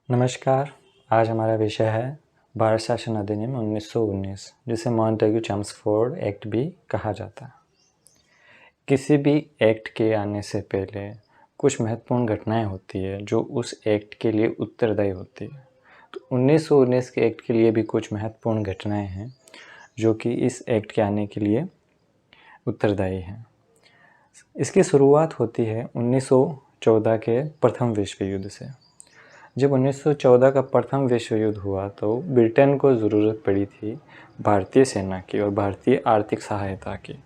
नमस्कार। आज हमारा विषय है भारत शासन अधिनियम 1919, जिसे मॉन्टेग्यू चेम्सफोर्ड एक्ट भी कहा जाता है। किसी भी एक्ट के आने से पहले कुछ महत्वपूर्ण घटनाएं होती है जो उस एक्ट के लिए उत्तरदायी होती है। तो 1919 के एक्ट के लिए भी कुछ महत्वपूर्ण घटनाएं हैं जो कि इस एक्ट के आने के लिए उत्तरदायी हैं। इसकी शुरुआत होती है 1914 के प्रथम विश्व युद्ध से। जब 1914 का प्रथम विश्व युद्ध हुआ तो ब्रिटेन को ज़रूरत पड़ी थी भारतीय सेना की और भारतीय आर्थिक सहायता की,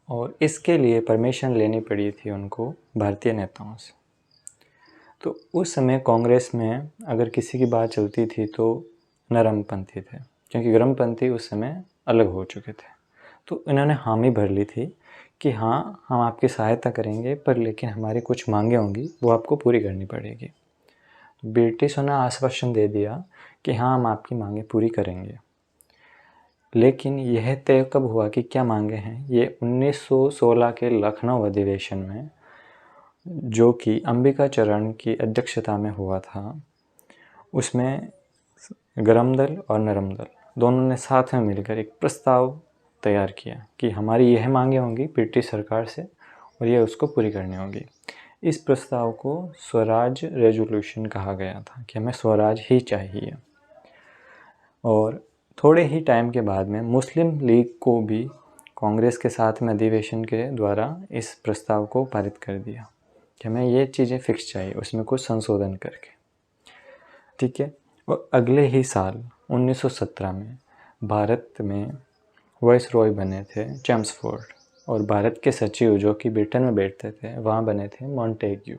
और इसके लिए परमिशन लेनी पड़ी थी उनको भारतीय नेताओं से। तो उस समय कांग्रेस में अगर किसी की बात चलती थी तो नरमपंथी थे, क्योंकि गरमपंथी उस समय अलग हो चुके थे। तो इन्होंने हामी भर ली थी कि हाँ, हम आपकी सहायता करेंगे, पर लेकिन हमारी कुछ मांगें होंगी वो आपको पूरी करनी पड़ेगी। ब्रिटिशों ने आश्वासन दे दिया कि हाँ, हम आपकी मांगें पूरी करेंगे। लेकिन यह तय कब हुआ कि क्या मांगे हैं, ये 1916 के लखनऊ अधिवेशन में, जो कि अंबिका चरण की अध्यक्षता में हुआ था, उसमें गरम दल और नरम दल दोनों ने साथ में मिलकर एक प्रस्ताव तैयार किया कि हमारी यह मांगें होंगी ब्रिटिश सरकार से और ये उसको पूरी करनी होगी। इस प्रस्ताव को स्वराज रेजोल्यूशन कहा गया था कि हमें स्वराज ही चाहिए। और थोड़े ही टाइम के बाद में मुस्लिम लीग को भी कांग्रेस के साथ में अधिवेशन के द्वारा इस प्रस्ताव को पारित कर दिया कि हमें ये चीज़ें फिक्स चाहिए, उसमें कुछ संशोधन करके। ठीक है। और अगले ही साल 1917 में भारत में वाइसरॉय बने थे चेम्सफोर्ड, और भारत के सचिव जो कि ब्रिटेन में बैठते थे वहाँ बने थे मॉन्टेग्यू।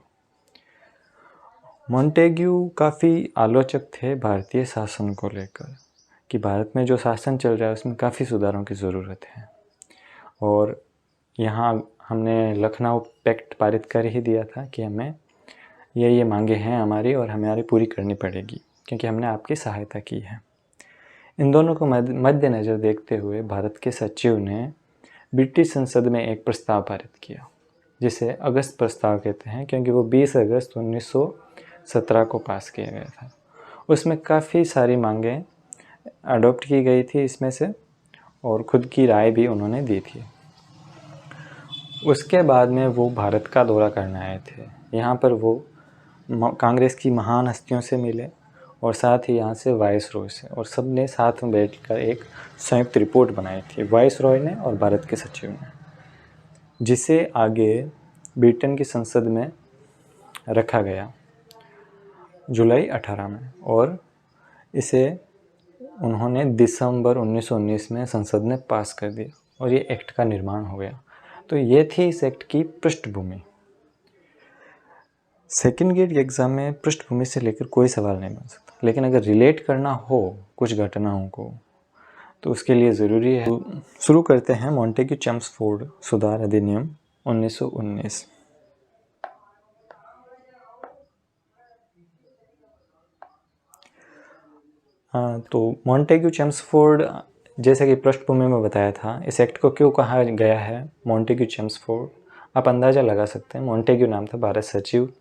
मॉन्टेग्यू काफ़ी आलोचक थे भारतीय शासन को लेकर कि भारत में जो शासन चल रहा है उसमें काफ़ी सुधारों की ज़रूरत है, और यहाँ हमने लखनऊ पैक्ट पारित कर ही दिया था कि हमें ये मांगे हैं हमारी और हमारी पूरी करनी पड़ेगी क्योंकि हमने आपकी सहायता की है। इन दोनों को मद्देनज़र देखते हुए भारत के सचिव ने ब्रिटिश संसद में एक प्रस्ताव पारित किया, जिसे अगस्त प्रस्ताव कहते हैं, क्योंकि वो 20 अगस्त 1917 को पास किया गया था। उसमें काफ़ी सारी मांगें अडॉप्ट की गई थी इसमें से, और खुद की राय भी उन्होंने दी थी। उसके बाद में वो भारत का दौरा करने आए थे। यहाँ पर वो कांग्रेस की महान हस्तियों से मिले और साथ ही यहाँ से वाइसरॉय से, और सब ने साथ में बैठकर एक संयुक्त रिपोर्ट बनाई थी, वाइसरॉय ने और भारत के सचिव ने, जिसे आगे ब्रिटेन की संसद में रखा गया जुलाई 18 में, और इसे उन्होंने दिसंबर 1919 में संसद ने पास कर दिया और ये एक्ट का निर्माण हो गया। तो ये थी इस एक्ट की पृष्ठभूमि। सेकंड गेट एग्ज़ाम में पृष्ठभूमि से लेकर कोई सवाल नहीं बन सकता, लेकिन अगर रिलेट करना हो कुछ घटनाओं को तो उसके लिए ज़रूरी है। तो शुरू करते हैं मॉन्टेग्यू चेम्सफोर्ड सुधार अधिनियम 1919। तो मॉन्टेग्यू चेम्सफोर्ड, जैसे कि पृष्ठभूमि में बताया था, इस एक्ट को क्यों कहा गया है मॉन्टेग्यू चेम्सफोर्ड, आप अंदाज़ा लगा सकते हैं। मॉन्टेग्यू नाम था भारत सचिव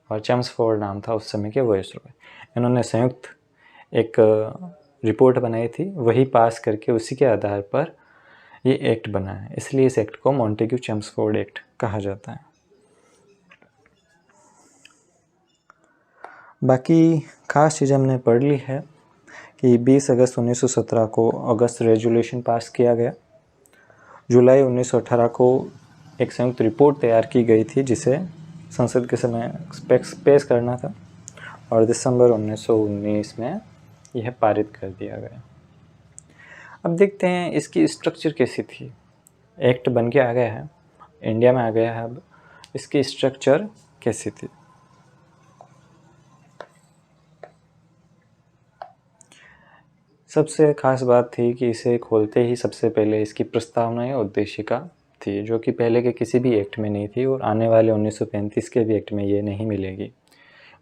और चेम्सफोर्ड नाम था उस समय के वाइसरॉय। इन्होंने संयुक्त एक रिपोर्ट बनाई थी, वही पास करके उसी के आधार पर ये एक्ट बना है, इसलिए इस एक्ट को मॉन्टेग्यू चेम्सफोर्ड एक्ट कहा जाता है। बाकी खास चीज़ हमने पढ़ ली है कि 20 अगस्त 1917 को अगस्त रेजोल्यूशन पास किया गया। जुलाई 1918 को एक संयुक्त रिपोर्ट तैयार की गई थी जिसे संसद के समय पेश करना था, और दिसंबर 1919 में यह पारित कर दिया गया। अब देखते हैं इसकी स्ट्रक्चर कैसी थी। एक्ट बन के आ गया है, इंडिया में आ गया है, अब इसकी स्ट्रक्चर कैसी थी। सबसे खास बात थी कि इसे खोलते ही सबसे पहले इसकी प्रस्तावना या उद्देशिका थी, जो कि पहले के किसी भी एक्ट में नहीं थी और आने वाले 1935 के भी एक्ट में ये नहीं मिलेगी।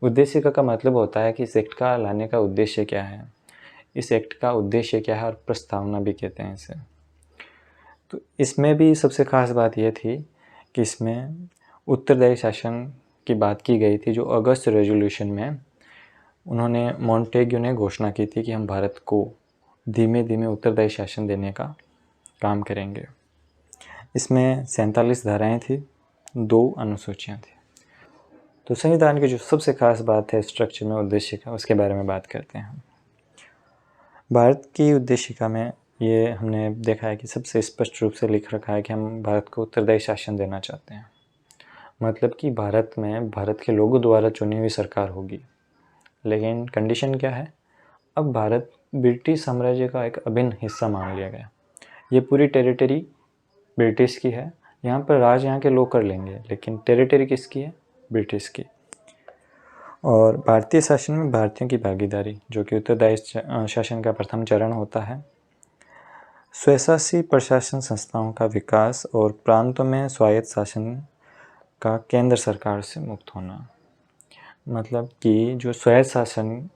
उद्देशिका का मतलब होता है कि इस एक्ट का लाने का उद्देश्य क्या है, इस एक्ट का उद्देश्य क्या है, और प्रस्तावना भी कहते हैं इसे। तो इसमें भी सबसे ख़ास बात यह थी कि इसमें उत्तरदायी शासन की बात की गई थी, जो अगस्त रेजोल्यूशन में उन्होंने मॉन्टेग्यू ने घोषणा की थी कि हम भारत को धीमे धीमे उत्तरदायी शासन देने का काम करेंगे। इसमें 47 धाराएं थी, 2 अनुसूचियां थी। तो संविधान की जो सबसे खास बात है स्ट्रक्चर में, उद्देशिका, उसके बारे में बात करते हैं। भारत की उद्देशिका में ये हमने देखा है कि सबसे स्पष्ट रूप से लिख रखा है कि हम भारत को उत्तरदायी शासन देना चाहते हैं। मतलब कि भारत में भारत के लोगों द्वारा चुनी हुई सरकार होगी। लेकिन कंडीशन क्या है? अब भारत ब्रिटिश साम्राज्य का एक अभिन्न हिस्सा मान लिया गया। ये पूरी टेरिटरी ब्रिटिश की है। यहाँ पर राज यहाँ के लोग कर लेंगे, लेकिन टेरिटरी किसकी है? ब्रिटिश की। और भारतीय शासन में भारतीयों की भागीदारी, जो कि उत्तरदायी शासन का प्रथम चरण होता है। स्वशासी प्रशासन संस्थाओं का विकास और प्रांतों में स्वायत्त शासन का केंद्र सरकार से मुक्त होना। मतलब कि जो स्वायत्त शासन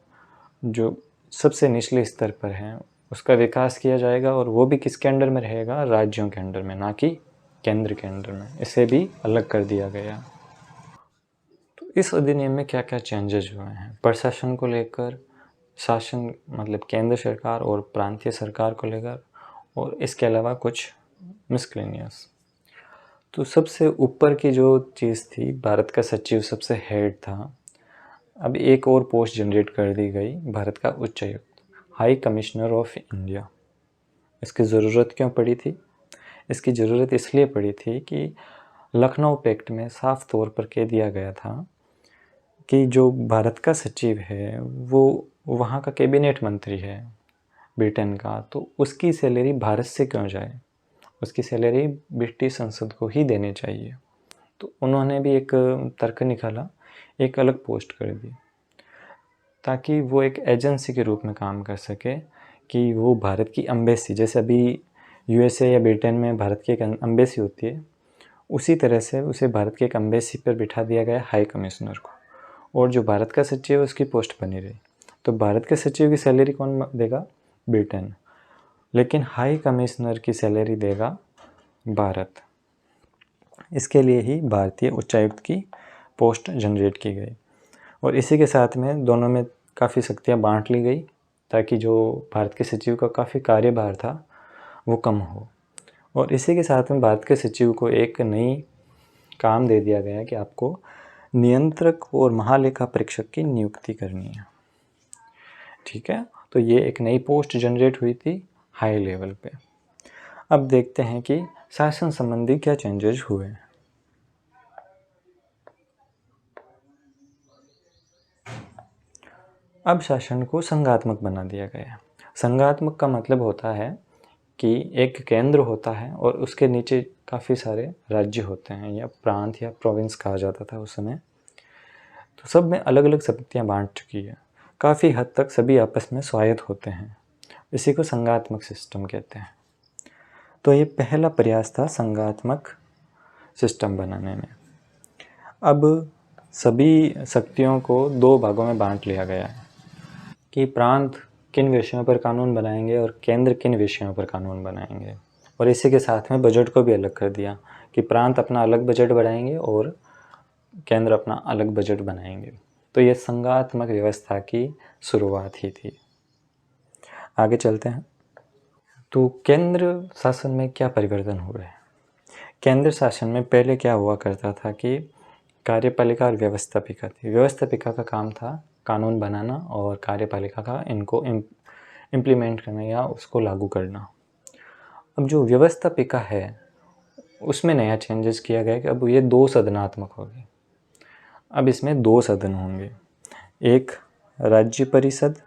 जो सबसे निचले स्तर पर है उसका विकास किया जाएगा, और वो भी किसके अंडर में रहेगा? राज्यों के अंडर में, ना कि केंद्र के अंडर में। इसे भी अलग कर दिया गया। तो इस अधिनियम में क्या क्या चेंजेस हुए हैं? प्रशासन को लेकर, शासन मतलब केंद्र सरकार और प्रांतीय सरकार को लेकर, और इसके अलावा कुछ मिसलेनियस। तो सबसे ऊपर की जो चीज़ थी, भारत का सचिव सबसे हेड था। अब एक और पोस्ट जनरेट कर दी गई, भारत का उच्चायुक्त, हाई कमिश्नर ऑफ इंडिया। इसकी ज़रूरत क्यों पड़ी थी? इसकी ज़रूरत इसलिए पड़ी थी कि लखनऊ पैक्ट में साफ तौर पर कह दिया गया था कि जो भारत का सचिव है वो वहाँ का कैबिनेट मंत्री है ब्रिटेन का, तो उसकी सैलरी भारत से क्यों जाए? उसकी सैलरी ब्रिटिश संसद को ही देनी चाहिए। तो उन्होंने भी एक तर्क निकाला, एक अलग पोस्ट कर दी, ताकि वो एक एजेंसी के रूप में काम कर सके, कि वो भारत की एम्बेसी, जैसे अभी यूएसए या ब्रिटेन में भारत की एक एम्बेसी होती है, उसी तरह से उसे भारत के एक एम्बेसी पर बिठा दिया गया हाई कमिश्नर को, और जो भारत का सचिव है उसकी पोस्ट बनी रही। तो भारत के सचिव की सैलरी कौन देगा? ब्रिटेन। लेकिन हाई कमिश्नर की सैलरी देगा भारत। इसके लिए ही भारतीय उच्चायुक्त की पोस्ट जनरेट की गई, और इसी के साथ में दोनों में काफ़ी शक्तियाँ बांट ली गई, ताकि जो भारत के सचिव का काफ़ी कार्यभार था वो कम हो। और इसी के साथ में भारत के सचिव को एक नई काम दे दिया गया कि आपको नियंत्रक और महालेखा परीक्षक की नियुक्ति करनी है। ठीक है, तो ये एक नई पोस्ट जनरेट हुई थी हाई लेवल पे। अब देखते हैं कि शासन संबंधी क्या चेंजेस हुए। अब शासन को संघात्मक बना दिया गया। संघात्मक का मतलब होता है कि एक केंद्र होता है और उसके नीचे काफ़ी सारे राज्य होते हैं, या प्रांत या प्रोविंस कहा जाता था उस समय। तो सब में अलग अलग शक्तियाँ बांट चुकी है, काफ़ी हद तक सभी आपस में स्वायत्त होते हैं। इसी को संघात्मक सिस्टम कहते हैं। तो ये पहला प्रयास था संघात्मक सिस्टम बनाने में। अब सभी शक्तियों को 2 भागों में बांट लिया गया है कि प्रांत किन विषयों पर कानून बनाएंगे और केंद्र किन विषयों पर कानून बनाएंगे। और इसी के साथ में बजट को भी अलग कर दिया कि प्रांत अपना अलग बजट बनाएंगे और केंद्र अपना अलग बजट बनाएंगे। तो ये संघात्मक व्यवस्था की शुरुआत ही थी। आगे चलते हैं। तो केंद्र शासन में क्या परिवर्तन हुए? केंद्र शासन में पहले क्या हुआ करता था कि कार्यपालिका और व्यवस्थापिका थी। व्यवस्थापिका का काम था कानून बनाना, और कार्यपालिका का इनको इम्प्लीमेंट करना या उसको लागू करना। अब जो व्यवस्थापिका है उसमें नया चेंजेस किया गया कि अब ये 2 सदनात्मक हो गए। अब इसमें 2 सदन होंगे, एक राज्य परिषद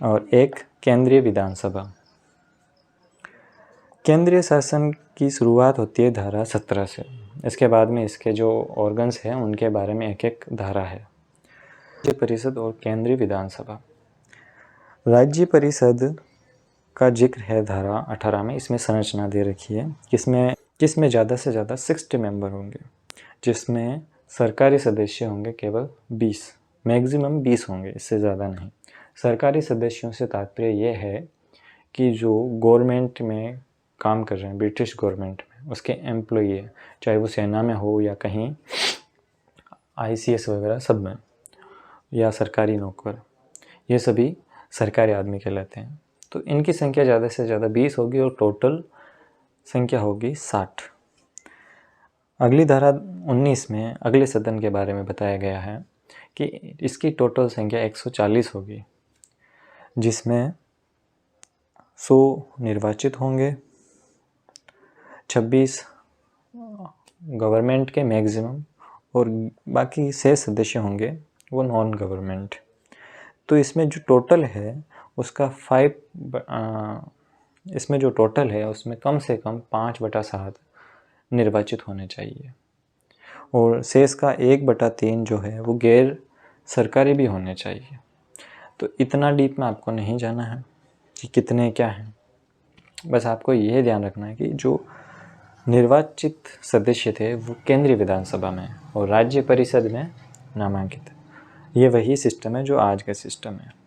और एक केंद्रीय विधानसभा। केंद्रीय शासन की शुरुआत होती है धारा 17 से। इसके बाद में इसके जो ऑर्गन्स हैं उनके बारे में एक एक धारा है। राज्य परिषद और केंद्रीय विधानसभा। राज्य परिषद का जिक्र है धारा 18 में। इसमें संरचना दे रखी है किसमें ज़्यादा से ज़्यादा 60 मेंबर होंगे, जिसमें सरकारी सदस्य होंगे केवल 20, मैक्सिमम 20 होंगे, इससे ज़्यादा नहीं। सरकारी सदस्यों से तात्पर्य यह है कि जो गवर्नमेंट में काम कर रहे हैं, ब्रिटिश गवर्नमेंट में, उसके एम्प्लॉई है, चाहे वो सेना में हो या कहीं ICS वगैरह सब में, या सरकारी नौकर, ये सभी सरकारी आदमी कहलाते हैं। तो इनकी संख्या ज़्यादा से ज़्यादा 20 होगी और टोटल संख्या होगी 60। अगली धारा 19 में अगले सदन के बारे में बताया गया है कि इसकी टोटल संख्या 140 होगी, जिसमें 100 निर्वाचित होंगे, 26 गवर्नमेंट के मैक्सिमम, और बाकी 6 सदस्य होंगे वो नॉन गवर्नमेंट। तो इसमें जो टोटल है उसका इसमें जो टोटल है उसमें कम से कम 5/7 निर्वाचित होने चाहिए, और शेष का 1/3 जो है वो गैर सरकारी भी होने चाहिए। तो इतना डीप में आपको नहीं जाना है कि कितने क्या हैं, बस आपको यह ध्यान रखना है कि जो निर्वाचित सदस्य थे वो केंद्रीय विधानसभा में और राज्य परिषद में नामांकित है। ये वही सिस्टम है जो आज का सिस्टम है।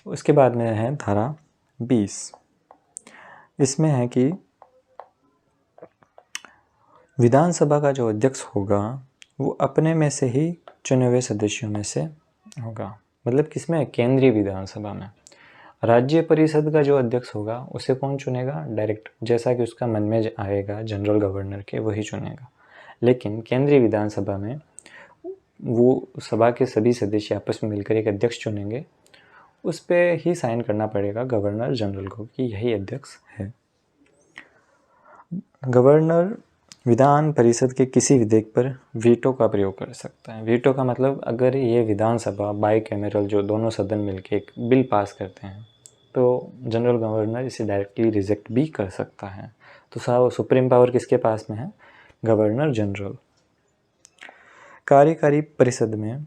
उसके बाद में है धारा 20। इसमें है कि विधानसभा का जो अध्यक्ष होगा वो अपने में से ही चुने हुए सदस्यों में से होगा। मतलब किसमें? केंद्रीय विधानसभा में। राज्य परिषद का जो अध्यक्ष होगा उसे कौन चुनेगा? डायरेक्ट, जैसा कि उसका मन में आएगा जनरल गवर्नर के, वही चुनेगा। लेकिन केंद्रीय विधानसभा में वो सभा के सभी सदस्य आपस में मिलकर एक अध्यक्ष चुनेंगे, उस पर ही साइन करना पड़ेगा गवर्नर जनरल को कि यही अध्यक्ष है। गवर्नर विधान परिषद के किसी विधेयक पर वीटो का प्रयोग कर सकता है। वीटो का मतलब अगर ये विधानसभा बाईकैमरल जो दोनों सदन मिलकर एक बिल पास करते हैं तो जनरल गवर्नर इसे डायरेक्टली रिजेक्ट भी कर सकता है। तो सुप्रीम पावर किसके पास में है? Governor general. कार्यकारी परिषद में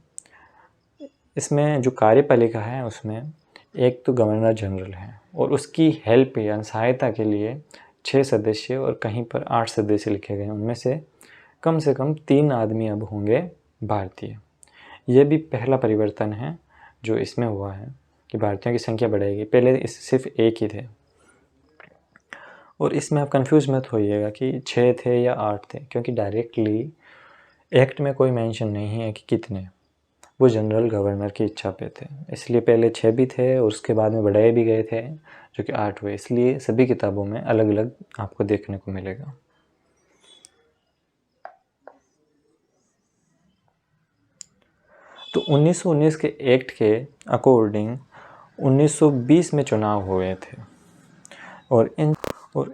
इसमें जो कार्यपालिका है उसमें एक तो गवर्नर जनरल है और उसकी हेल्प या सहायता के लिए 6 सदस्य और कहीं पर 8 सदस्य लिखे गए। उनमें से कम 3 आदमी अब होंगे भारतीय। यह भी पहला परिवर्तन है जो इसमें हुआ है कि भारतीयों की संख्या बढ़ेगी। पहले इस सिर्फ एक ही थे, और इसमें आप कंफ्यूज मत होइएगा कि 6 थे या 8 थे, क्योंकि डायरेक्टली एक्ट में कोई मेंशन नहीं है कि कितने। वो जनरल गवर्नर की इच्छा पे थे, इसलिए पहले 6 भी थे और उसके बाद में बढ़ाए भी गए थे जो कि 8 हुए। इसलिए सभी किताबों में अलग अलग आपको देखने को मिलेगा। तो 1919 के एक्ट के अकॉर्डिंग 1920 में चुनाव हुए थे, और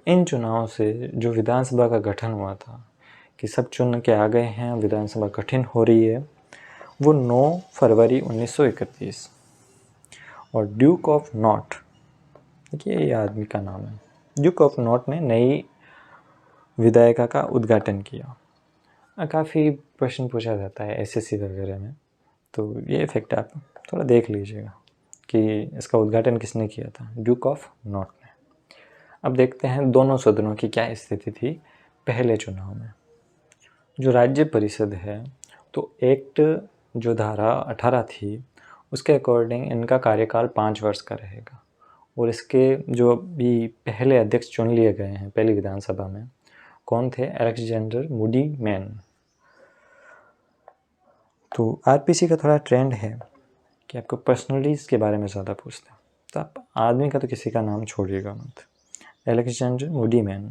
इन चुनावों से जो विधानसभा का गठन हुआ था कि सब चुन के आ गए हैं, विधानसभा गठन हो रही है, वो 9 फरवरी 1931। और ड्यूक ऑफ नॉट, देखिए ये आदमी का नाम है, ड्यूक ऑफ नॉट ने नई विधायिका का उद्घाटन किया। काफ़ी प्रश्न पूछा जाता है SSC वगैरह में, तो ये फैक्ट आप थोड़ा देख लीजिएगा कि इसका उद्घाटन किसने किया था? ड्यूक ऑफ नॉट ने। अब देखते हैं दोनों सदनों की क्या स्थिति थी पहले चुनाव में। जो राज्य परिषद है, तो एक्ट जो धारा 18 थी उसके अकॉर्डिंग इनका कार्यकाल 5 वर्ष का रहेगा, और इसके जो भी पहले अध्यक्ष चुन लिए गए हैं पहली विधानसभा में, कौन थे? Alexander Moody man. तो RPC का थोड़ा ट्रेंड है कि आपको पर्सनलिटीज़ के बारे में ज़्यादा पूछते हैं, तो आप आदमी का तो किसी का नाम छोड़िएगा मत। Alexander Moody man.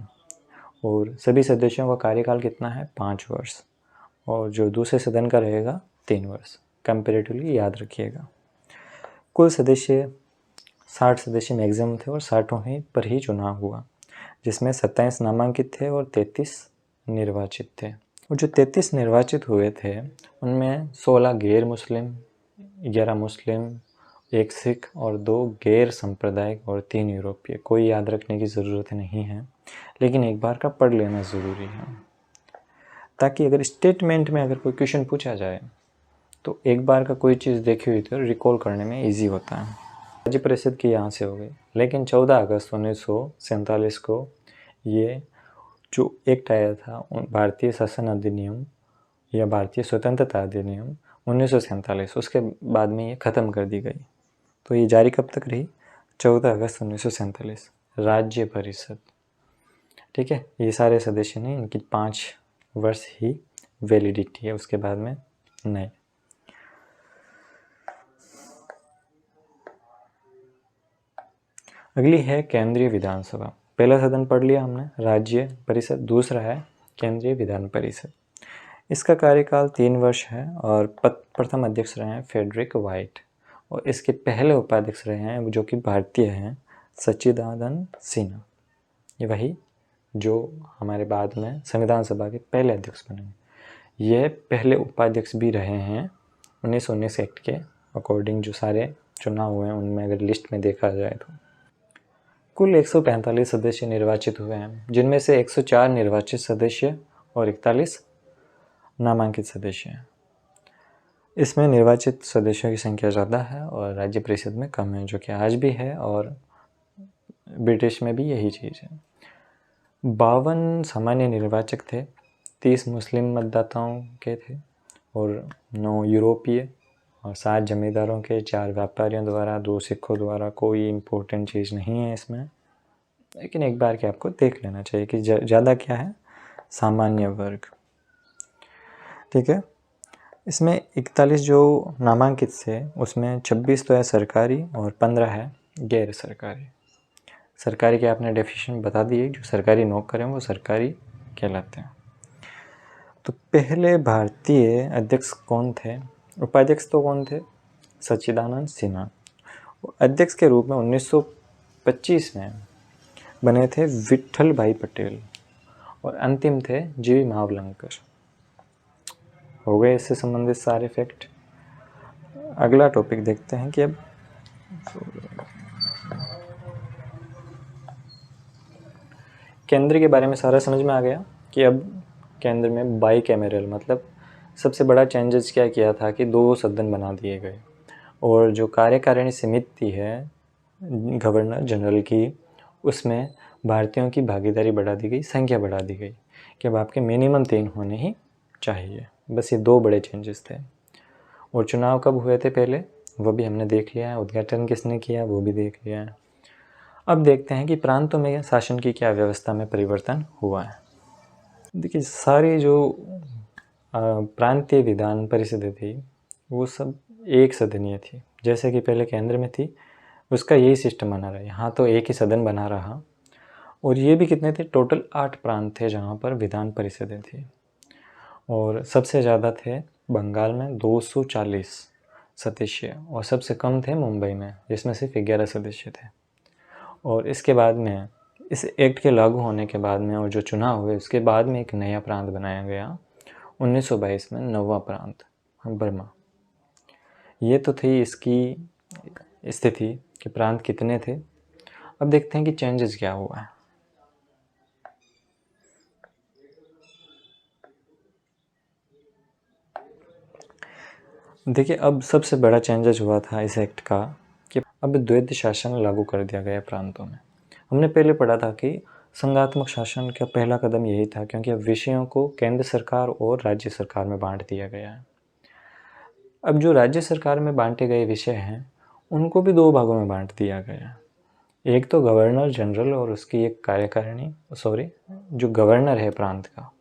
और सभी सदस्यों का कार्यकाल कितना है? 5 वर्ष, और जो दूसरे सदन का रहेगा 3 वर्ष। कंपेरेटिवली याद रखिएगा। कुल सदस्य 60 सदस्य मैक्सिमम थे और 60 पर ही चुनाव हुआ, जिसमें 27 नामांकित थे और 33 निर्वाचित थे। और जो 33 निर्वाचित हुए थे उनमें 16 गैर मुस्लिम, 11 मुस्लिम, 1 सिख और 2 गैर सांप्रदायिक और 3 यूरोपीय। कोई याद रखने की ज़रूरत नहीं है, लेकिन एक बार का पढ़ लेना ज़रूरी है, ताकि अगर स्टेटमेंट में अगर कोई क्वेश्चन पूछा जाए तो एक बार का कोई चीज़ देखी हुई तो रिकॉल करने में इजी होता है। राज्य परिषद की यहाँ से हो गई, लेकिन 14 अगस्त 1947 को ये जो एक्ट आया था भारतीय शासन अधिनियम या भारतीय स्वतंत्रता अधिनियम 1947, उसके बाद में ये ख़त्म कर दी गई। तो ये जारी कब तक रही? 14 अगस्त 1947, राज्य परिषद। ठीक है, ये सारे सदस्य नहीं, इनकी 5 वर्ष ही वैलिडिटी है, उसके बाद में नहीं। अगली है केंद्रीय विधानसभा। पहला सदन पढ़ लिया हमने, राज्य परिषद। दूसरा है केंद्रीय विधान परिषद। इसका कार्यकाल 3 वर्ष है और प्रथम अध्यक्ष रहे हैं फ्रेडरिक वाइट, और इसके पहले उपाध्यक्ष रहे हैं जो कि भारतीय हैं, सच्चिदानंद सिन्हा। ये वही जो हमारे बाद में संविधान सभा के पहले अध्यक्ष बने। यह पहले उपाध्यक्ष भी रहे हैं 1919 एक्ट के अकॉर्डिंग। जो सारे चुनाव हुए हैं उनमें अगर लिस्ट में देखा जाए तो कुल 145 सदस्य निर्वाचित हुए हैं, जिनमें से 104 निर्वाचित सदस्य और 41 नामांकित सदस्य हैं। इसमें निर्वाचित सदस्यों की संख्या ज़्यादा है और राज्य परिषद में कम है, जो कि आज भी है और ब्रिटिश में भी यही चीज़ है। 52 सामान्य निर्वाचक थे, 30 मुस्लिम मतदाताओं के थे और 9 यूरोपीय और 7 जमींदारों के, 4 व्यापारियों द्वारा, 2 सिखों द्वारा। कोई इम्पोर्टेंट चीज़ नहीं है इसमें, लेकिन एक बार के आपको देख लेना चाहिए कि ज़्यादा क्या है, सामान्य वर्ग। ठीक है, इसमें 41 जो नामांकित थे उसमें 26 तो है सरकारी और 15 है गैर सरकारी। सरकारी के आपने डेफिनेशन बता दी है, जो सरकारी नौकर हैं वो सरकारी कहलाते हैं। तो पहले भारतीय अध्यक्ष कौन थे? उपाध्यक्ष तो कौन थे? सच्चिदानंद सिन्हा। अध्यक्ष के रूप में 1925 में बने थे विट्ठल भाई पटेल और अंतिम थे जी मावलंकर। हो गए इससे संबंधित सारे फैक्ट। अगला टॉपिक देखते हैं कि अब केंद्र के बारे में सारा समझ में आ गया कि अब केंद्र में बाई कैमरल, मतलब सबसे बड़ा चेंजेस क्या किया था कि 2 सदन बना दिए गए और जो कार्यकारिणी समिति है गवर्नर जनरल की, उसमें भारतीयों की भागीदारी बढ़ा दी गई, संख्या बढ़ा दी गई कि अब आपके मिनिमम 3 होने ही चाहिए। बस ये 2 बड़े चेंजेस थे। और चुनाव कब हुए थे पहले, वो भी हमने देख लिया है। उद्घाटन किसने किया वो भी देख लिया है। अब देखते हैं कि प्रांतों में शासन की क्या व्यवस्था में परिवर्तन हुआ है। देखिए, सारी जो प्रांतीय विधान परिषदें थी वो सब एक सदनीय थी। जैसे कि पहले केंद्र में थी, उसका यही सिस्टम बना रहा। यहाँ तो एक ही सदन बना रहा। और ये भी कितने थे? टोटल 8 प्रांत थे जहाँ पर विधान परिषदें थी, और सबसे ज़्यादा थे बंगाल में 240 सदस्य, और सबसे कम थे मुंबई में जिसमें सिर्फ 11 सदस्य थे। और इसके बाद में, इस एक्ट के लागू होने के बाद में और जो चुनाव हुए उसके बाद में एक नया प्रांत बनाया गया 1922 में, 9वां प्रांत बर्मा। ये तो थी इसकी स्थिति कि प्रांत कितने थे। अब देखते हैं कि चेंजेस क्या हुआ है। देखिए, अब सबसे बड़ा चेंजेस हुआ था इस एक्ट का कि अब द्वैध शासन लागू कर दिया गया प्रांतों में। हमने पहले पढ़ा था कि संघात्मक शासन का पहला कदम यही था, क्योंकि अब विषयों को केंद्र सरकार और राज्य सरकार में बांट दिया गया है। अब जो राज्य सरकार में बांटे गए विषय हैं उनको भी 2 भागों में बांट दिया गया है। एक तो गवर्नर जनरल और उसकी एक कार्यकारिणी, जो गवर्नर है प्रांत का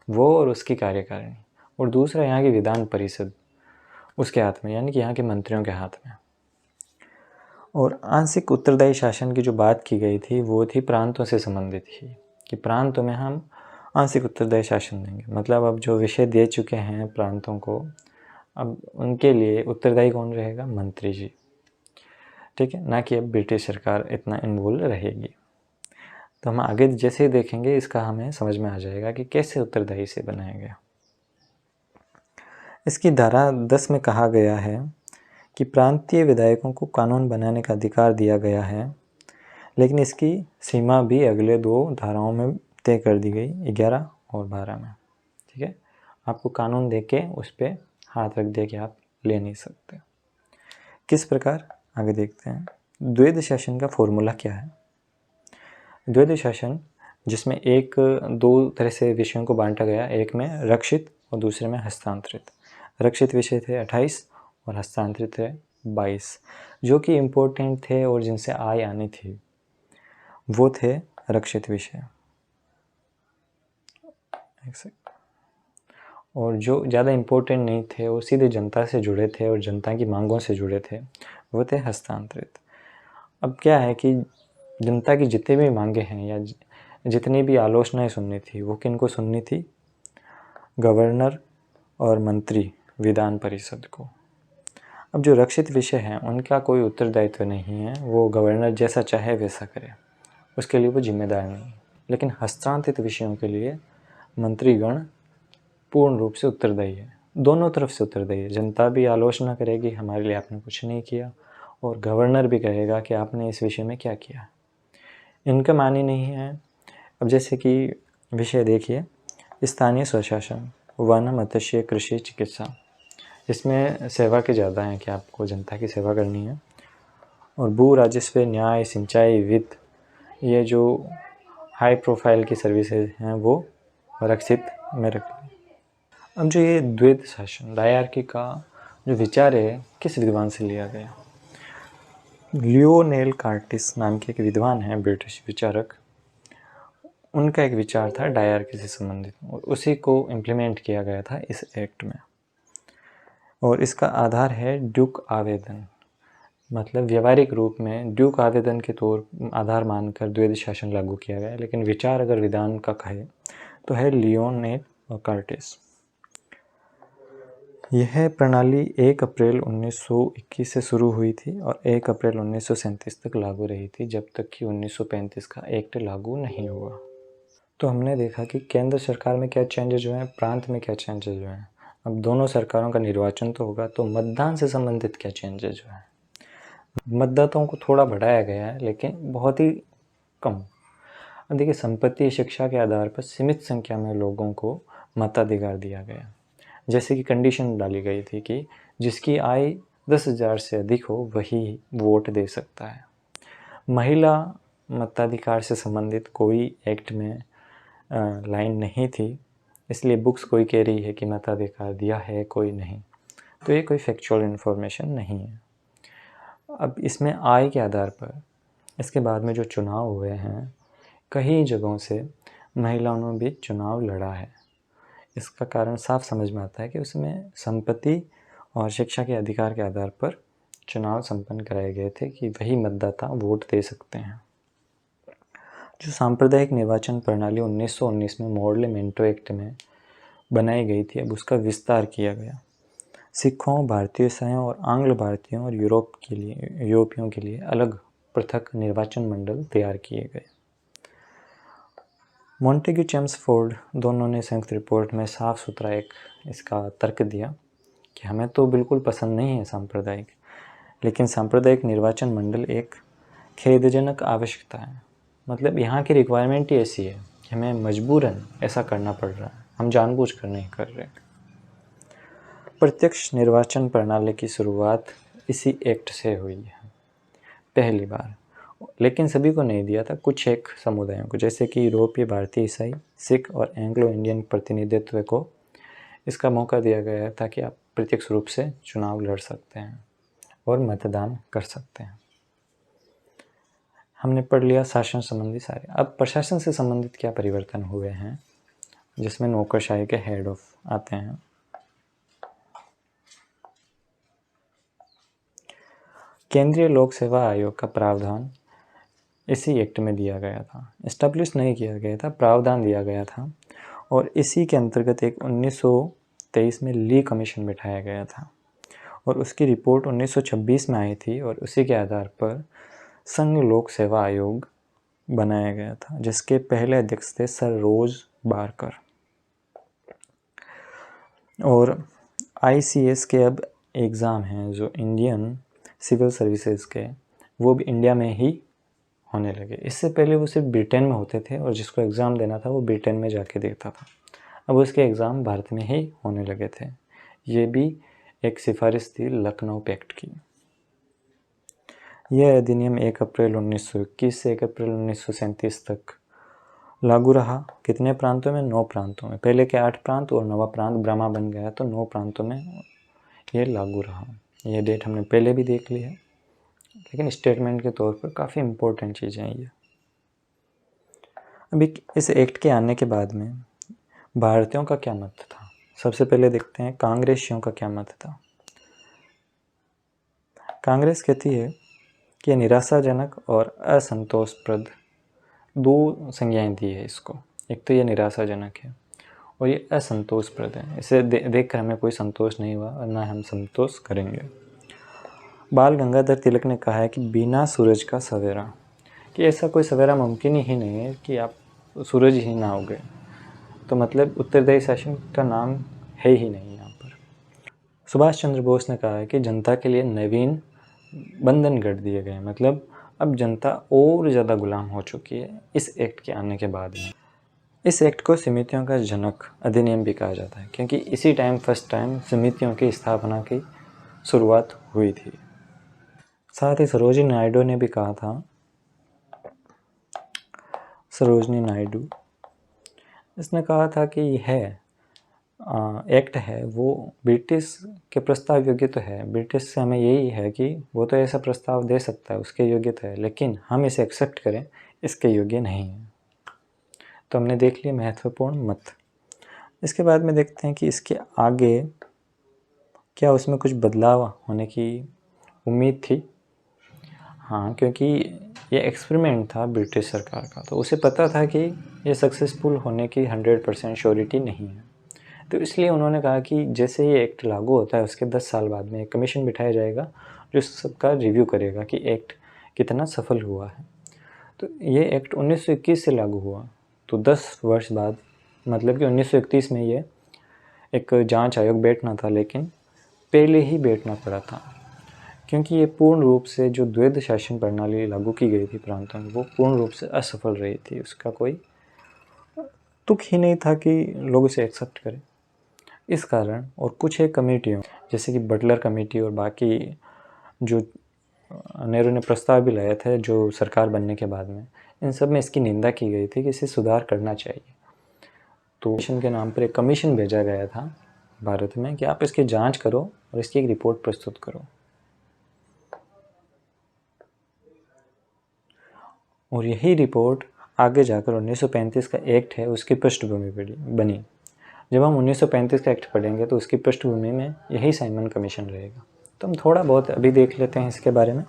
वो और उसकी कार्यकारिणी, और दूसरा यहाँ की विधान परिषद उसके हाथ में, यानी कि यहाँ के मंत्रियों के हाथ में। और आंशिक उत्तरदायी शासन की जो बात की गई थी वो थी प्रांतों से संबंधित ही, कि प्रांतों में हम आंशिक उत्तरदायी शासन देंगे। मतलब अब जो विषय दे चुके हैं प्रांतों को, अब उनके लिए उत्तरदायी कौन रहेगा? मंत्री जी। ठीक है, ना कि अब ब्रिटिश सरकार इतना इन्वॉल्व रहेगी। तो हम आगे जैसे ही देखेंगे इसका हमें समझ में आ जाएगा कि कैसे उत्तरदायी से बनाया गया। इसकी धारा 10 में कहा गया है कि प्रांतीय विधायकों को कानून बनाने का अधिकार दिया गया है, लेकिन इसकी सीमा भी अगले 2 धाराओं में तय कर दी गई, 11 और 12 में। ठीक है, आपको कानून दे के उस पर हाथ रख दे के आप ले नहीं सकते। किस प्रकार, आगे देखते हैं। द्वैध शासन का फॉर्मूला क्या है? द्वैध शासन जिसमें 2 तरह से विषयों को बांटा गया, एक में रक्षित और दूसरे में हस्तांतरित। रक्षित विषय थे 28 और हस्तांतरित थे 22। जो कि इम्पोर्टेंट थे और जिनसे आय आनी थी वो थे रक्षित विषय। और जो ज़्यादा इम्पोर्टेंट नहीं थे वो सीधे जनता से जुड़े थे और जनता की मांगों से जुड़े थे, वो थे हस्तांतरित। अब क्या है कि जनता की जितनी भी मांगे हैं या जितनी भी आलोचनाएं सुननी थी वो किन को सुननी थी? गवर्नर और मंत्री विधान परिषद को। अब जो रक्षित विषय हैं उनका कोई उत्तरदायित्व नहीं है, वो गवर्नर जैसा चाहे वैसा करे, उसके लिए वो जिम्मेदार नहीं। लेकिन हस्तांतरित विषयों के लिए मंत्रीगण पूर्ण रूप से उत्तरदायी है, दोनों तरफ से उत्तरदायी है। जनता भी आलोचना करेगी हमारे लिए आपने कुछ नहीं किया, और गवर्नर भी कहेगा कि आपने इस विषय में क्या किया। इनका मानी नहीं है। अब जैसे कि विषय देखिए, स्थानीय स्वशासन, वन, मत्स्य, कृषि, चिकित्सा। इसमें सेवा के ज़्यादा हैं कि आपको जनता की सेवा करनी है। और भू राजस्व, न्याय, सिंचाई, वित्त, ये जो हाई प्रोफाइल की सर्विसेज हैं वो रक्षित में रखें। अब जो ये द्वैध शासन, डायरकी का जो विचार है किस विद्वान से लिया गया? लियोनेल कार्टिस नाम के एक विद्वान हैं, ब्रिटिश विचारक। उनका एक विचार था डायरकी से संबंधित और उसी को इम्प्लीमेंट किया गया था इस एक्ट में। और इसका आधार है ड्यूक आवेदन, मतलब व्यवहारिक रूप में ड्यूक आवेदन के आधार मानकर द्वैध शासन लागू किया गया। लेकिन विचार अगर विधान का कहे तो है लियोनेल और कार्टिस। यह प्रणाली 1 अप्रैल 1921 से शुरू हुई थी और 1 अप्रैल 1937 तक लागू रही थी, जब तक कि 1935 का एक्ट लागू नहीं हुआ। तो हमने देखा कि केंद्र सरकार में क्या चेंजेज हुए हैं, प्रांत में क्या चेंजेज हुए हैं। अब दोनों सरकारों का निर्वाचन तो होगा, तो मतदान से संबंधित क्या चेंजेज हुए हैं? मतदाताओं को थोड़ा बढ़ाया गया है, लेकिन बहुत ही कम। देखिए, संपत्ति शिक्षा के आधार पर सीमित संख्या में लोगों को मताधिकार दिया गया। जैसे कि कंडीशन डाली गई थी कि जिसकी आय 10,000 से अधिक हो वही वोट दे सकता है। महिला मताधिकार से संबंधित कोई एक्ट में लाइन नहीं थी, इसलिए बुक्स कोई कह रही है कि मताधिकार दिया है, कोई नहीं। तो ये कोई फैक्चुअल इन्फॉर्मेशन नहीं है। अब इसमें आय के आधार पर इसके बाद में जो चुनाव हुए हैं, कई जगहों से महिलाओं ने भी चुनाव लड़ा है। इसका कारण साफ समझ में आता है कि उसमें संपत्ति और शिक्षा के अधिकार के आधार पर चुनाव संपन्न कराए गए थे कि वही मतदाता वोट दे सकते हैं। जो सांप्रदायिक निर्वाचन प्रणाली 1919 में मॉडल एक्ट में बनाई गई थी, अब उसका विस्तार किया गया। सिखों, भारतीय ईसाइयों और आंग्ल भारतीयों और यूरोपियों के लिए अलग पृथक निर्वाचन मंडल तैयार किए गए। मॉन्टेग्यू चेम्सफोर्ड दोनों ने संयुक्त रिपोर्ट में साफ सुथरा एक इसका तर्क दिया कि हमें तो बिल्कुल पसंद नहीं है सांप्रदायिक, लेकिन सांप्रदायिक निर्वाचन मंडल एक खेदजनक आवश्यकता है। मतलब यहाँ की रिक्वायरमेंट ही ऐसी है कि हमें मजबूरन ऐसा करना पड़ रहा है, हम जानबूझकर नहीं कर रहे। प्रत्यक्ष निर्वाचन प्रणाली की शुरुआत इसी एक्ट से हुई है पहली बार, लेकिन सभी को नहीं दिया था, कुछ एक समुदायों को, जैसे कि यूरोपीय, भारतीय ईसाई, सिख और एंग्लो इंडियन प्रतिनिधित्व को इसका मौका दिया गया था कि आप प्रत्यक्ष रूप से चुनाव लड़ सकते हैं और मतदान कर सकते हैं। हमने पढ़ लिया शासन संबंधी सारे। अब प्रशासन से संबंधित क्या परिवर्तन हुए हैं, जिसमें नौकरशाही के हेड ऑफ आते हैं। केंद्रीय लोक सेवा आयोग का प्रावधान इसी एक्ट में दिया गया था, इस्टेब्लिश नहीं किया गया था, प्रावधान दिया गया था। और इसी के अंतर्गत एक 1923 में ली कमीशन बिठाया गया था और उसकी रिपोर्ट 1926 में आई थी और उसी के आधार पर संघ लोक सेवा आयोग बनाया गया था, जिसके पहले अध्यक्ष थे सर रोज बारकर। और ICS के अब एग्ज़ाम हैं जो इंडियन सिविल सर्विसेज के, वो भी इंडिया में ही होने लगे। इससे पहले वो सिर्फ ब्रिटेन में होते थे और जिसको एग्ज़ाम देना था वो ब्रिटेन में जाके देता था। अब उसके एग्ज़ाम भारत में ही होने लगे थे। ये भी एक सिफारिश थी लखनऊ पैक्ट की। यह अधिनियम 1 अप्रैल 1921 से 1 अप्रैल 1937 तक लागू रहा कितने प्रांतों में? 9 प्रांतों में। पहले के 8 प्रांत और 9वां प्रांत ब्रह्मा बन गया, तो 9 प्रांतों में ये लागू रहा। ये डेट हमने पहले भी देख ली है, लेकिन स्टेटमेंट के तौर पर काफ़ी इम्पोर्टेंट चीज़ें हैं ये। अभी इस एक्ट के आने के बाद में भारतीयों का क्या मत था? सबसे पहले देखते हैं कांग्रेसियों का क्या मत था। कांग्रेस कहती है कि यह निराशाजनक और असंतोषप्रद, 2 संज्ञाएं दी है इसको। एक तो ये निराशाजनक है और ये असंतोषप्रद है। इसे देखकर हमें कोई संतोष नहीं हुआ और ना हम संतोष करेंगे। बाल गंगाधर तिलक ने कहा है कि बिना सूरज का सवेरा, कि ऐसा कोई सवेरा मुमकिन ही नहीं है कि आप सूरज ही ना उगे, तो मतलब उत्तरदायी शासन का नाम है ही नहीं यहाँ पर। सुभाष चंद्र बोस ने कहा है कि जनता के लिए नवीन बंधन गढ़ दिए गए, मतलब अब जनता और ज़्यादा गुलाम हो चुकी है इस एक्ट के आने के बाद में। इस एक्ट को समितियों का जनक अधिनियम भी कहा जाता है, क्योंकि इसी टाइम फर्स्ट टाइम समितियों की स्थापना की शुरुआत हुई थी। साथ ही सरोजिनी नायडू ने भी कहा था, सरोजिनी नायडू, इसने कहा था कि यह एक्ट है वो ब्रिटिश के प्रस्ताव योग्य तो है, ब्रिटिश से हमें यही है कि वो तो ऐसा प्रस्ताव दे सकता है, उसके योग्य तो है, लेकिन हम इसे एक्सेप्ट करें इसके योग्य नहीं है। तो हमने देख लिया महत्वपूर्ण मत। इसके बाद में देखते हैं कि इसके आगे क्या उसमें कुछ बदलाव होने की उम्मीद थी। हाँ, क्योंकि ये एक्सपेरिमेंट था ब्रिटिश सरकार का, तो उसे पता था कि ये सक्सेसफुल होने की 100% श्योरिटी नहीं है। तो इसलिए उन्होंने कहा कि जैसे ये एक्ट लागू होता है उसके 10 साल बाद में एक कमीशन बिठाया जाएगा जो सबका रिव्यू करेगा कि एक्ट कितना सफल हुआ है। तो ये एक्ट 1921 से लागू हुआ, तो 10 वर्ष बाद, मतलब कि 1931 में ये एक जांच आयोग बैठना था, लेकिन पहले ही बैठना पड़ा था, क्योंकि ये पूर्ण रूप से जो द्वैध शासन प्रणाली लागू की गई थी प्रांतों में, वो पूर्ण रूप से असफल रही थी। उसका कोई तुक ही नहीं था कि लोग इसे एक्सेप्ट करें। इस कारण और कुछ एक कमेटियों जैसे कि बटलर कमेटी और बाकी जो नेहरू ने प्रस्ताव भी लाए थे जो सरकार बनने के बाद में, इन सब में इसकी निंदा की गई थी कि इसे सुधार करना चाहिए। तो मिशन के नाम पर एक कमीशन भेजा गया था भारत में कि आप इसकी जांच करो और इसकी एक रिपोर्ट प्रस्तुत करो। और यही रिपोर्ट आगे जाकर 1935 का एक्ट है उसकी पृष्ठभूमि बनी। जब हम 1935 का एक्ट पढ़ेंगे तो उसकी पृष्ठभूमि में यही साइमन कमीशन रहेगा। तो हम थोड़ा बहुत अभी देख लेते हैं इसके बारे में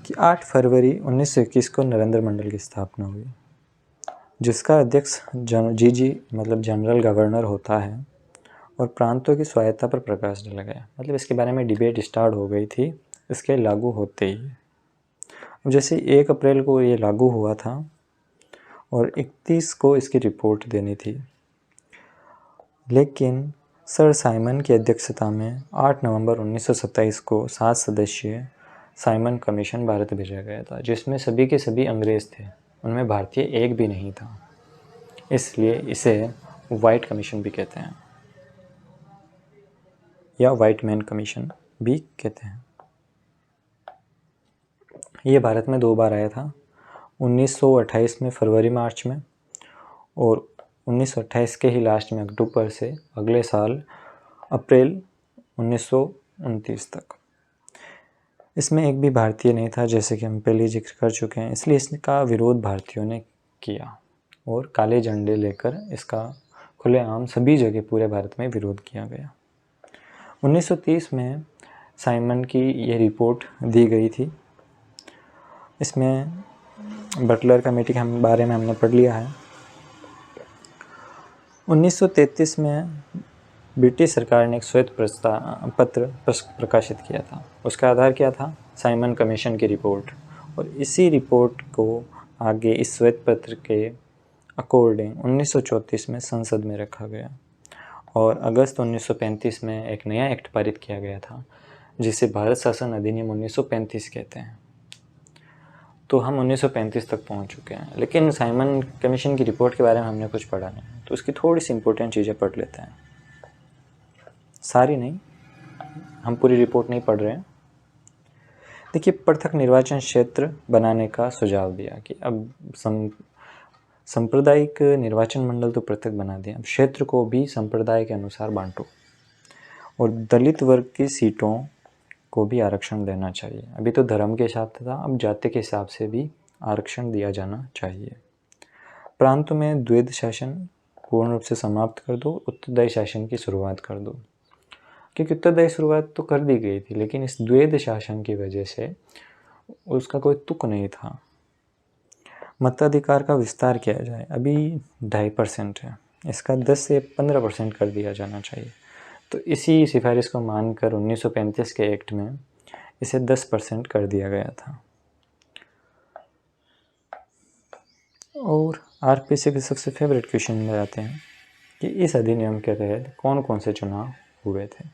कि 8 फरवरी 1921 को नरेंद्र मंडल की स्थापना हुई, जिसका अध्यक्ष जीजी मतलब जनरल गवर्नर होता है, और प्रांतों की स्वायत्ता पर प्रकाश डाला गया। मतलब इसके बारे में डिबेट स्टार्ट हो गई थी इसके लागू होते ही। जैसे 1 अप्रैल को ये लागू हुआ था और 31 को इसकी रिपोर्ट देनी थी, लेकिन सर साइमन की अध्यक्षता में 8 नवंबर 1927 को 7 सदस्यीय साइमन कमीशन भारत भेजा गया था, जिसमें सभी के सभी अंग्रेज़ थे, उनमें भारतीय एक भी नहीं था। इसलिए इसे वाइट कमीशन भी कहते हैं या वाइट मैन कमीशन भी कहते हैं। ये भारत में 2 बार आया था, 1928 में फरवरी मार्च में, और 1928 के ही लास्ट में अक्टूबर से अगले साल अप्रैल 1929 तक। इसमें एक भी भारतीय नहीं था, जैसे कि हम पहले जिक्र कर चुके हैं, इसलिए इसका विरोध भारतीयों ने किया और काले झंडे लेकर इसका खुलेआम सभी जगह पूरे भारत में विरोध किया गया। 1930 में साइमन की ये रिपोर्ट दी गई थी। इसमें बटलर कमेटी के बारे में हमने पढ़ लिया है। 1933 में ब्रिटिश सरकार ने एक श्वेत पत्र प्रकाशित किया था। उसका आधार क्या था? साइमन कमीशन की रिपोर्ट। और इसी रिपोर्ट को आगे इस श्वेत पत्र के अकॉर्डिंग 1934 में संसद में रखा गया और अगस्त 1935 में एक नया एक्ट पारित किया गया था, जिसे भारत शासन अधिनियम 1935 कहते हैं। तो हम 1935 तक पहुंच चुके हैं, लेकिन साइमन कमीशन की रिपोर्ट के बारे में हमने कुछ पढ़ा नहीं, तो उसकी थोड़ी सी इंपॉर्टेंट चीज़ें पढ़ लेते हैं। सारी नहीं, हम पूरी रिपोर्ट नहीं पढ़ रहे हैं। देखिए, पृथक निर्वाचन क्षेत्र बनाने का सुझाव दिया कि अब सांप्रदायिक निर्वाचन मंडल तो पृथक बना दिया, अब क्षेत्र को भी संप्रदाय के अनुसार बांटो और दलित वर्ग की सीटों को भी आरक्षण देना चाहिए। अभी तो धर्म के हिसाब से था, अब जाति के हिसाब से भी आरक्षण दिया जाना चाहिए। प्रांतों में द्वैध शासन पूर्ण रूप से समाप्त कर दो, उत्तरदायी शासन की शुरुआत कर दो, क्योंकि उत्तरदायी शुरुआत तो कर दी गई थी, लेकिन इस द्वैध शासन की वजह से उसका कोई तुक नहीं था। मताधिकार का विस्तार किया जाए, अभी 2.5% है, इसका 10 से 15% कर दिया जाना चाहिए। तो इसी सिफारिश को मानकर 1935 के एक्ट में इसे 10% कर दिया गया था। और आरपीसी के सबसे फेवरेट क्वेश्चन में आते हैं कि इस अधिनियम के तहत कौन कौन से चुनाव हुए थे।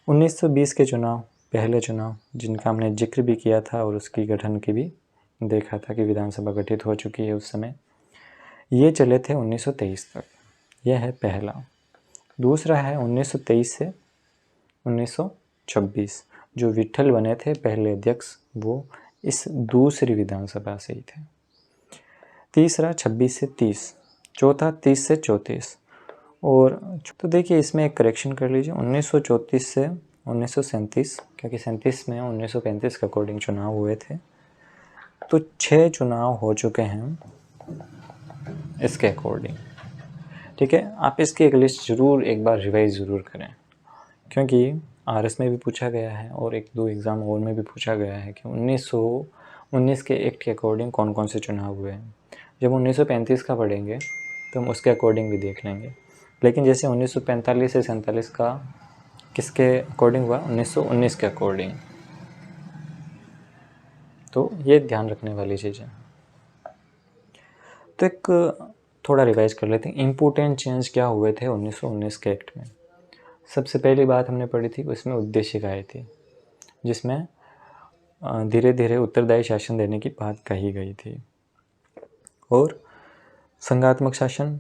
1920 के चुनाव, पहले चुनाव जिनका हमने जिक्र भी किया था और उसकी गठन की भी देखा था कि विधानसभा गठित हो चुकी है उस समय, ये चले थे 1923 तक, यह है पहला। दूसरा है 1923 से 1926, जो विट्ठल बने थे पहले अध्यक्ष, वो इस दूसरी विधानसभा से ही थे। तीसरा 26 से 30, चौथा 30 से 34। और तो देखिए इसमें एक करेक्शन कर लीजिए, 1934 से 1937, क्योंकि 37 में 1935 के अकॉर्डिंग चुनाव हुए थे, तो 6 चुनाव हो चुके हैं इसके अकॉर्डिंग। ठीक है, आप इसकी एक लिस्ट ज़रूर एक बार रिवाइज ज़रूर करें, क्योंकि आरएस में भी पूछा गया है और 1-2 एग्ज़ाम और में भी पूछा गया है कि 1919 के एक्ट के अकॉर्डिंग कौन कौन से चुनाव हुए हैं। जब 1935 का पढ़ेंगे तो हम उसके अकॉर्डिंग भी देख लेंगे, लेकिन जैसे 1945 से 47 का किसके अकॉर्डिंग हुआ, 1919 के अकॉर्डिंग, तो ये ध्यान रखने वाली चीज़ है। तो एक थोड़ा रिवाइज कर लेते हैं, इम्पोर्टेंट चेंज क्या हुए थे 1919 के एक्ट में। सबसे पहली बात हमने पढ़ी थी, उसमें उद्देशिकाएँ थी, जिसमें धीरे धीरे उत्तरदायी शासन देने की बात कही गई थी। और संघात्मक शासन,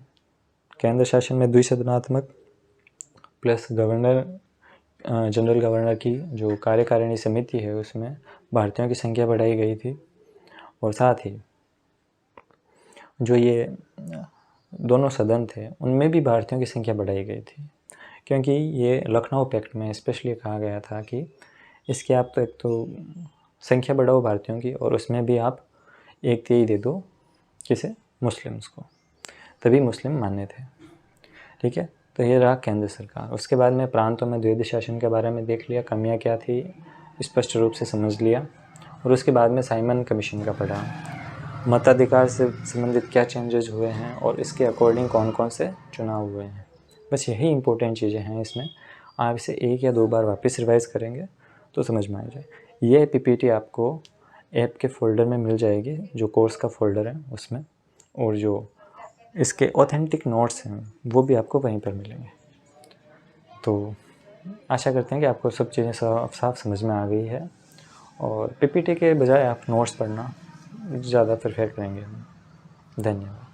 केंद्र शासन में द्विसदनात्मक, प्लस गवर्नर, जनरल गवर्नर की जो कार्यकारिणी समिति है उसमें भारतीयों की संख्या बढ़ाई गई थी। और साथ ही जो ये दोनों सदन थे उनमें भी भारतीयों की संख्या बढ़ाई गई थी, क्योंकि ये लखनऊ पैक्ट में स्पेशली कहा गया था कि इसकी आप तो एक तो संख्या बढ़ाओ भारतीयों की, और उसमें भी आप 1/3 दे दो किसे, मुस्लिम्स को, तभी मुस्लिम मान्य थे। ठीक है, तो ये रहा केंद्र सरकार। उसके बाद में प्रांतों में द्वैध शासन के बारे में देख लिया, कमियां क्या थी स्पष्ट रूप से समझ लिया, और उसके बाद में साइमन कमीशन का पढ़ा, मताधिकार से संबंधित क्या चेंजेस हुए हैं और इसके अकॉर्डिंग कौन कौन से चुनाव हुए हैं। बस यही इंपॉर्टेंट चीज़ें हैं इसमें। आप इसे 1 या 2 बार वापस रिवाइज करेंगे तो समझ में आ जाए। ये पीपीटी आपको ऐप के फोल्डर में मिल जाएगी, जो कोर्स का फोल्डर है उसमें, और जो इसके ऑथेंटिक नोट्स हैं वो भी आपको वहीं पर मिलेंगे। तो आशा करते हैं कि आपको सब चीज़ें साफ समझ में आ गई है, और पीपीटी के बजाय आप नोट्स पढ़ना ज़्यादा प्रेफर करेंगे हम। धन्यवाद।